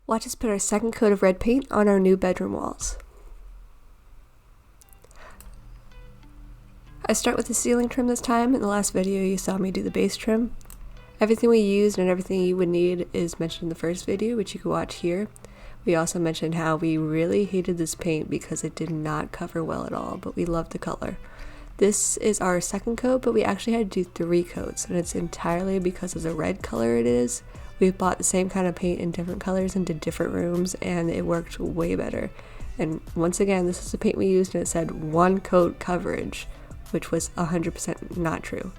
Watch us put our second coat of red paint on our new bedroom walls. I start with the ceiling trim this time. In the last video you saw me do the base trim. Everything we used and everything you would need is mentioned in the first video, which you can watch here. We also mentioned how we really hated this paint because it did not cover well at all, but we loved the color. This is our second coat, but we actually had to do 3 coats, and it's entirely because of the red color it is. We bought the same kind of paint in different colors and did different rooms, and it worked way better. And once again, this is the paint we used, and it said 1 coat coverage, which was 100% not true.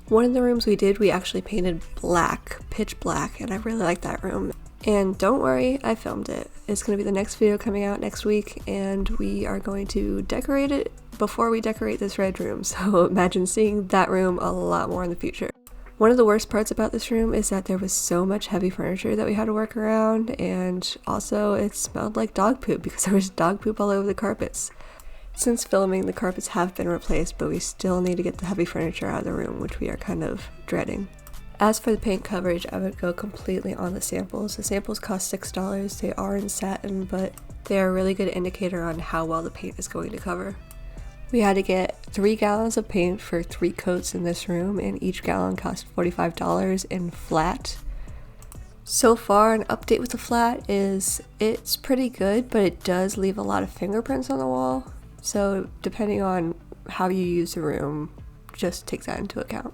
One of the rooms we did, we actually painted black, pitch black, and I really liked that room. And don't worry, I filmed it. It's going to be the next video coming out next week, and we are going to decorate it before we decorate this red room, so imagine seeing that room a lot more in the future. One of the worst parts about this room is that there was so much heavy furniture that we had to work around, and also it smelled like dog poop because there was dog poop all over the carpets. Since filming, the carpets have been replaced, but we still need to get the heavy furniture out of the room, which we are kind of dreading. As for the paint coverage, I would go completely on the samples. The samples cost $6. They are in satin, but they are a really good indicator on how well the paint is going to cover. We had to get 3 gallons of paint for 3 coats in this room, and each gallon cost $45 in flat. So far, an update with the flat is it's pretty good, but it does leave a lot of fingerprints on the wall. So depending on how you use the room, just take that into account.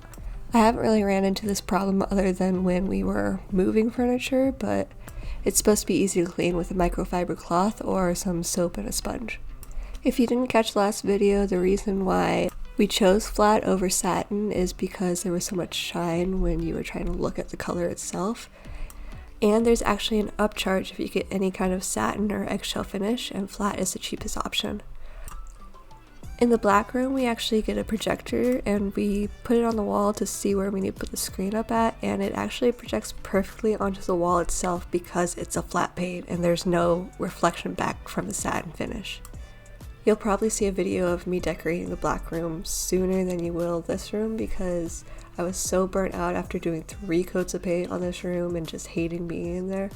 I haven't really ran into this problem other than when we were moving furniture, but it's supposed to be easy to clean with a microfiber cloth or some soap and a sponge. If you didn't catch the last video, the reason why we chose flat over satin is because there was so much shine when you were trying to look at the color itself. And there's actually an upcharge if you get any kind of satin or eggshell finish, and flat is the cheapest option. In the black room, we actually get a projector and we put it on the wall to see where we need to put the screen up at, and it actually projects perfectly onto the wall itself because it's a flat paint and there's no reflection back from the satin finish. You'll probably see a video of me decorating the black room sooner than you will this room because I was so burnt out after doing 3 coats of paint on this room and just hating being in there.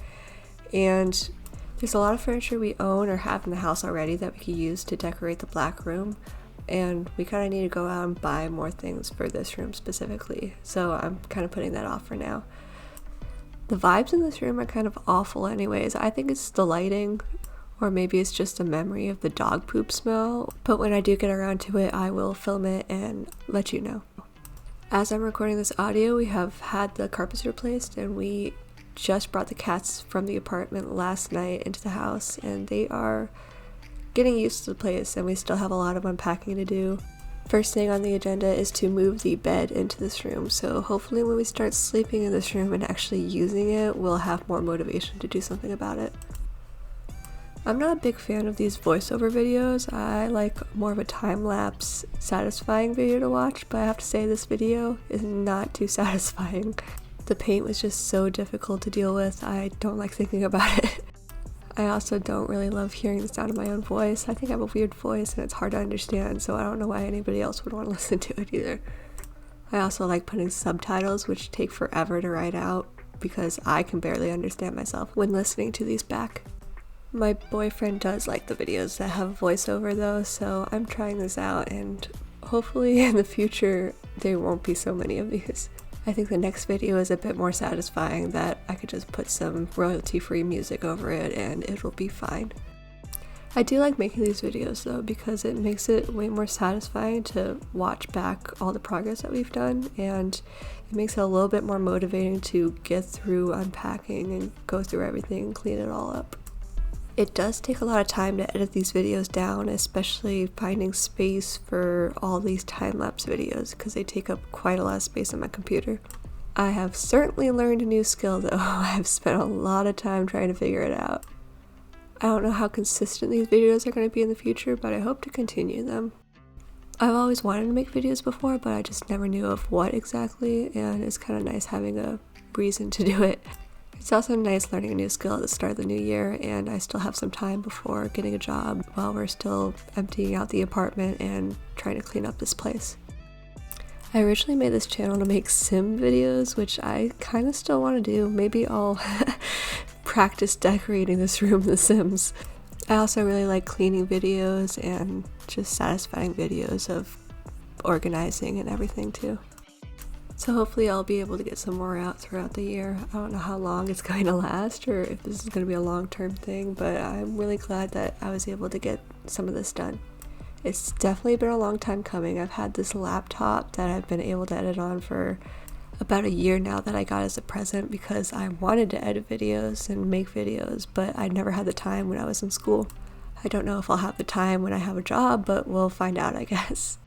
And there's a lot of furniture we own or have in the house already that we could use to decorate the black room, and we kind of need to go out and buy more things for this room specifically, so I'm kind of putting that off for now. The vibes in this room are kind of awful anyways. I think it's the lighting, or maybe it's just a memory of the dog poop smell, but when I do get around to it, I will film it and let you know. As I'm recording this audio, we have had the carpets replaced, and we just brought the cats from the apartment last night into the house, and they are getting used to the place, and we still have a lot of unpacking to do. First thing on the agenda is to move the bed into this room, so hopefully when we start sleeping in this room and actually using it, we'll have more motivation to do something about it. I'm not a big fan of these voiceover videos. I like more of a time-lapse, satisfying video to watch, but I have to say this video is not too satisfying. The paint was just so difficult to deal with. I don't like thinking about it. I also don't really love hearing the sound of my own voice. I think I have a weird voice and it's hard to understand, so I don't know why anybody else would want to listen to it either. I also like putting subtitles, which take forever to write out because I can barely understand myself when listening to these back. My boyfriend does like the videos that have voiceover though, so I'm trying this out, and hopefully in the future there won't be so many of these. I think the next video is a bit more satisfying, that I could just put some royalty-free music over it and it'll be fine. I do like making these videos though because it makes it way more satisfying to watch back all the progress that we've done, and it makes it a little bit more motivating to get through unpacking and go through everything and clean it all up. It does take a lot of time to edit these videos down, especially finding space for all these time-lapse videos because they take up quite a lot of space on my computer. I have certainly learned a new skill though. I've spent a lot of time trying to figure it out. I don't know how consistent these videos are going to be in the future, but I hope to continue them. I've always wanted to make videos before, but I just never knew of what exactly, and it's kind of nice having a reason to do it. It's also nice learning a new skill at the start of the new year, and I still have some time before getting a job while we're still emptying out the apartment and trying to clean up this place. I originally made this channel to make sim videos, which I kind of still want to do. Maybe I'll practice decorating this room in The Sims. I also really like cleaning videos and just satisfying videos of organizing and everything too. So hopefully I'll be able to get some more out throughout the year. I don't know how long it's going to last or if this is going to be a long-term thing, but I'm really glad that I was able to get some of this done. It's definitely been a long time coming. I've had this laptop that I've been able to edit on for about a year now that I got as a present because I wanted to edit videos and make videos, but I never had the time when I was in school. I don't know if I'll have the time when I have a job, but we'll find out, I guess.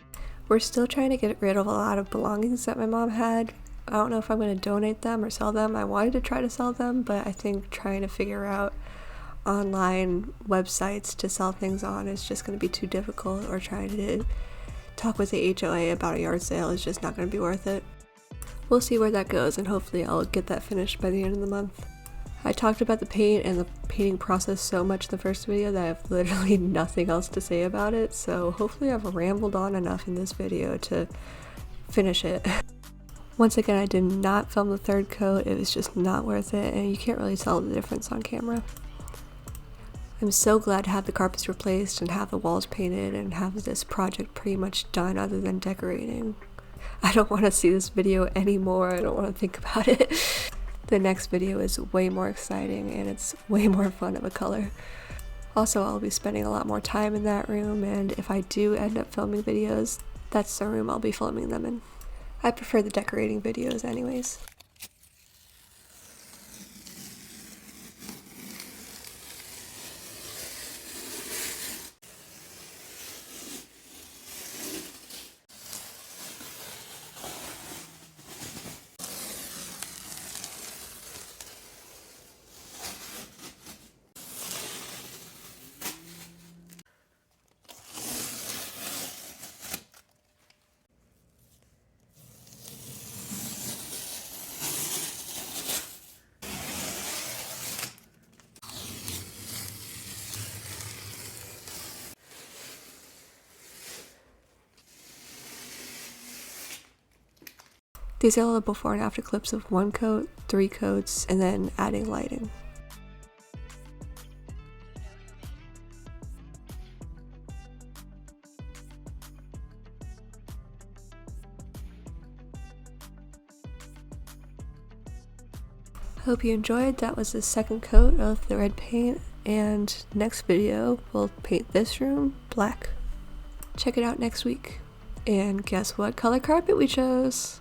We're still trying to get rid of a lot of belongings that my mom had. I don't know if I'm going to donate them or sell them. I wanted to try to sell them, but I think trying to figure out online websites to sell things on is just going to be too difficult, or trying to talk with the HOA about a yard sale is just not going to be worth it. We'll see where that goes, and hopefully I'll get that finished by the end of the month. I talked about the paint and the painting process so much in the first video that I have literally nothing else to say about it, so hopefully I've rambled on enough in this video to finish it. Once again, I did not film the third coat. It was just not worth it, and you can't really tell the difference on camera. I'm so glad to have the carpets replaced and have the walls painted and have this project pretty much done other than decorating. I don't want to see this video anymore. I don't want to think about it. The next video is way more exciting and it's way more fun of a color. Also, I'll be spending a lot more time in that room, and if I do end up filming videos, that's the room I'll be filming them in. I prefer the decorating videos anyways. These are all the before and after clips of 1 coat, 3 coats, and then adding lighting. Hope you enjoyed. That was the second coat of the red paint, and next video we'll paint this room black. Check it out next week. And guess what color carpet we chose?